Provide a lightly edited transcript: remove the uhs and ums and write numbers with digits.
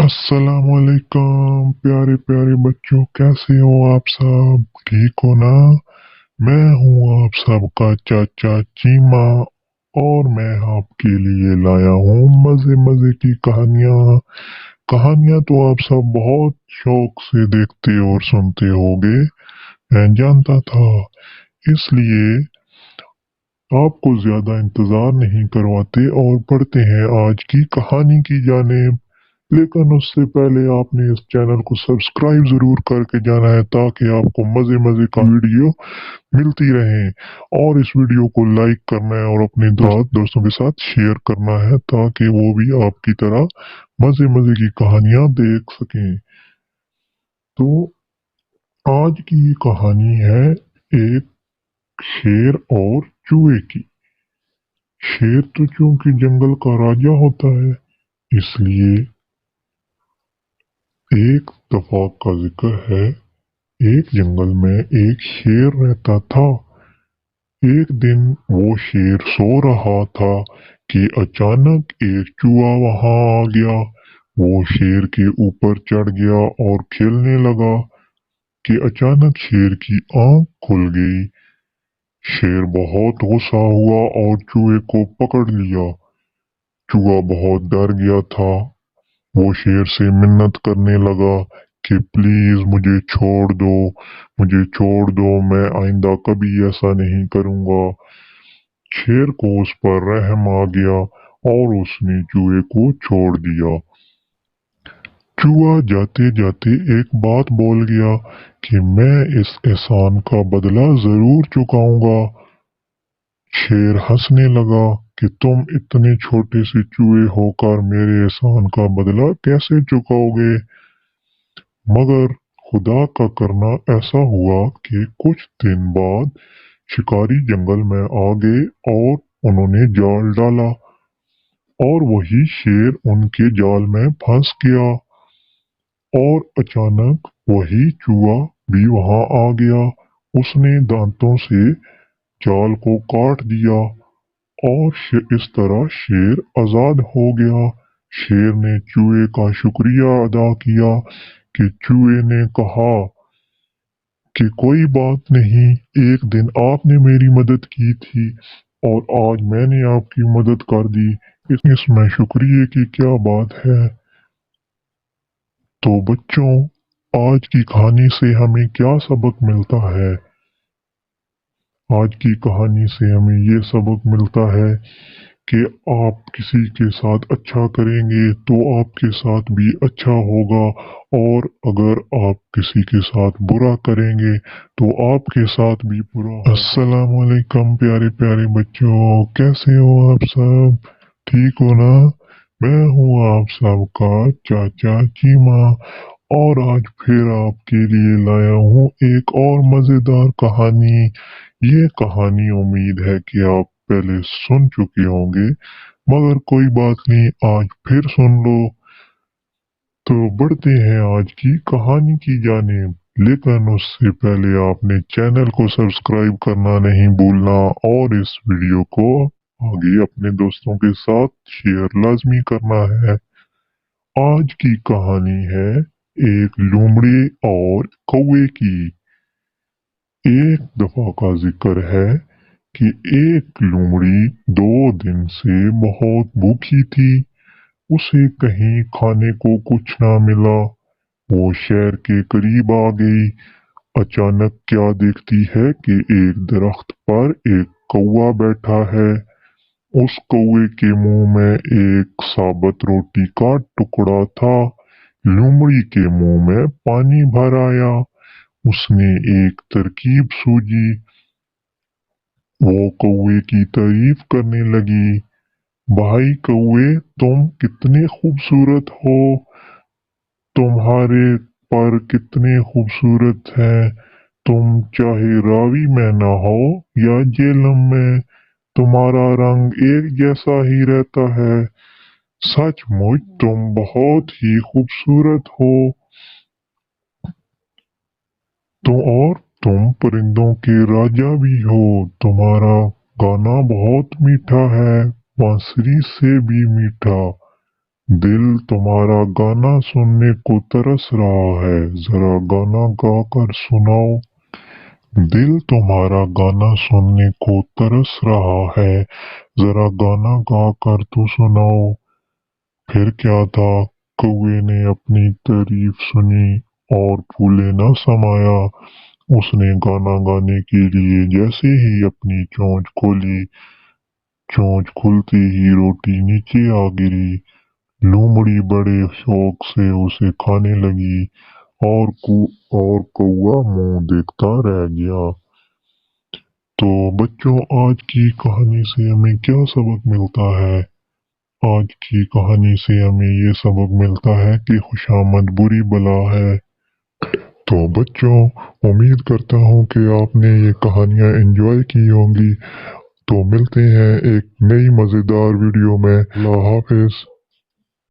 अस्सलामुअलैकुम प्यारे प्यारे बच्चों, कैसे हो आप सब? ठीक हो ना? मैं हूँ आप सबका चाचा चीमा और मैं आपके लिए लाया हूँ मजे मजे की कहानियाँ। कहानियाँ तो आप सब बहुत शौक से देखते और सुनते होगे, मैं जानता था। इसलिए आपको ज्यादा इंतजार नहीं करवाते और बढ़ते हैं आज की कहानी की जानिब। लेकिन उससे पहले आपने इस चैनल को सब्सक्राइब जरूर करके जाना है ताकि आपको मजे मजे का वीडियो मिलती रहे। और इस वीडियो को लाइक करना है और अपने दोस्तों के साथ शेयर करना है ताकि वो भी आपकी तरह मजे मजे की कहानियां देख सकें। तो आज की कहानी है एक शेर और चूहे की। शेर तो चूंकि जंगल का राजा होता है, इसलिए एक दफा का जिक्र है। एक जंगल में एक शेर रहता था। एक दिन वो शेर सो रहा था कि अचानक एक चूहा वहां आ गया। वो शेर के ऊपर चढ़ गया और खेलने लगा कि अचानक शेर की आंख खुल गई। शेर बहुत गुस्सा हुआ और चूहे को पकड़ लिया। चूहा बहुत डर गया था। वो शेर से मिन्नत करने लगा कि प्लीज मुझे छोड़ दो, मुझे छोड़ दो, मैं आइंदा कभी ऐसा नहीं करूंगा। शेर को उस पर रहम आ गया और उसने चूहे को छोड़ दिया। चूहा जाते जाते एक बात बोल गया कि मैं इस एहसान का बदला जरूर चुकाऊंगा। शेर हंसने लगा कि तुम इतने छोटे से चूहे होकर मेरे एहसान का बदला कैसे चुकाओगे। मगर खुदा का करना ऐसा हुआ कि कुछ दिन बाद शिकारी जंगल में आ गए और उन्होंने जाल डाला और वही शेर उनके जाल में फंस गया। और अचानक वही चूहा भी वहां आ गया। उसने दांतों से जाल को काट दिया और इस तरह शेर आजाद हो गया। शेर ने चूहे का शुक्रिया अदा किया कि चूहे ने कहा कि कोई बात नहीं, एक दिन आपने मेरी मदद की थी और आज मैंने आपकी मदद कर दी। इसमें शुक्रिया की क्या बात है। तो बच्चों, आज की कहानी से हमें क्या सबक मिलता है? आज की कहानी से हमें ये सबक मिलता है कि आप किसी के साथ अच्छा करेंगे तो आपके साथ भी अच्छा होगा, और अगर आप किसी के साथ बुरा करेंगे तो आपके साथ भी बुरा होगा। अस्सलाम वालेकुम प्यारे प्यारे बच्चों, कैसे हो आप सब? ठीक हो ना? मैं हूँ आप सबका चाचा चीमा और आज फिर आपके लिए लाया हूँ एक और मजेदार कहानी। ये कहानी उम्मीद है कि आप पहले सुन चुके होंगे, मगर कोई बात नहीं, आज फिर सुन लो। तो बढ़ते हैं आज की कहानी की जानिब। लेकिन उससे पहले आपने चैनल को सब्सक्राइब करना नहीं भूलना और इस वीडियो को आगे अपने दोस्तों के साथ शेयर लाजमी करना है। आज की कहानी है एक लोमड़ी और कौवे की। एक दफा का जिक्र है कि एक लोमड़ी 2 दिन से बहुत भूखी थी। उसे कहीं खाने को कुछ ना मिला। वो शहर के करीब आ गई। अचानक क्या देखती है कि एक दरख्त पर एक कौवा बैठा है। उस कौवे के मुंह में एक साबुत रोटी का टुकड़ा था। लोमड़ी के मुंह में पानी भर आया। उसने एक तरकीब सूझी। वो कौवे की तारीफ करने लगी। भाई कौवे, तुम कितने खूबसूरत हो, तुम्हारे पर कितने खूबसूरत हैं। तुम चाहे रावी में ना हो या जेलम में, तुम्हारा रंग एक जैसा ही रहता है। सचमुच तुम बहुत ही खूबसूरत हो। तो और तुम परिंदों के राजा भी हो। तुम्हारा गाना बहुत मीठा है, बांसुरी से भी मीठा। دل تمہارا گانا سننے کو ترس رہا ہے، ذرا گانا گا کر سناؤ۔ دل تمہارا گانا سننے کو ترس رہا ہے، ذرا گانا گا کر تو سناؤ۔ پھر کیا تھا، کوے نے اپنی تعریف سنی اور پھولے نہ سمایا۔ اس نے گانا گانے کے لیے جیسے ہی اپنی چونچ کھولی، چونچ کھلتے ہی روٹی نیچے آ گری۔ لومڑی بڑے شوق سے اسے کھانے لگی اور کوا منہ دیکھتا رہ گیا۔ تو بچوں، آج کی کہانی سے ہمیں کیا سبق ملتا ہے؟ آج کی کہانی سے ہمیں یہ سبق ملتا ہے کہ خوشامد بری بلا ہے۔ تو بچوں، امید کرتا ہوں کہ آپ نے یہ کہانیاں انجوائے کی ہوں گی۔ تو ملتے ہیں ایک نئی مزیدار ویڈیو میں۔ اللہ حافظ۔